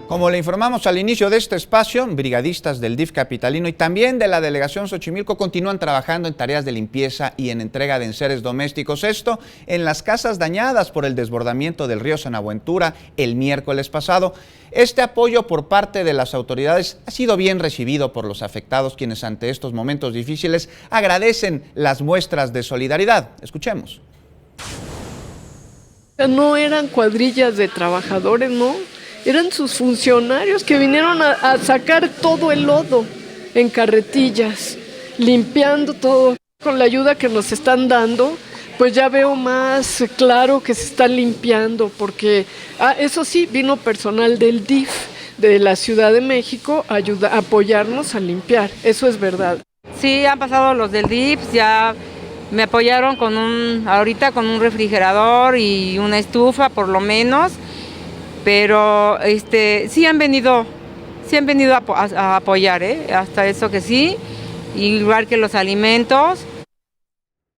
Como le informamos al inicio de este espacio, brigadistas del DIF capitalino y también de la delegación Xochimilco continúan trabajando en tareas de limpieza y en entrega de enseres domésticos. Esto en las casas dañadas por el desbordamiento del río San Buenaventura el miércoles pasado. Este apoyo por parte de las autoridades ha sido bien recibido por los afectados, quienes ante estos momentos difíciles agradecen las muestras de solidaridad. Escuchemos. No eran cuadrillas de trabajadores, ¿no? Eran sus funcionarios que vinieron a sacar todo el lodo en carretillas, limpiando todo. Con la ayuda que nos están dando, pues ya veo más claro que se están limpiando, porque eso sí, vino personal del DIF de la Ciudad de México a apoyarnos a limpiar, eso es verdad. Sí, han pasado los del DIF, ya me apoyaron ahorita con un refrigerador y una estufa por lo menos. Pero sí han venido a apoyar, hasta eso que sí, igual que los alimentos.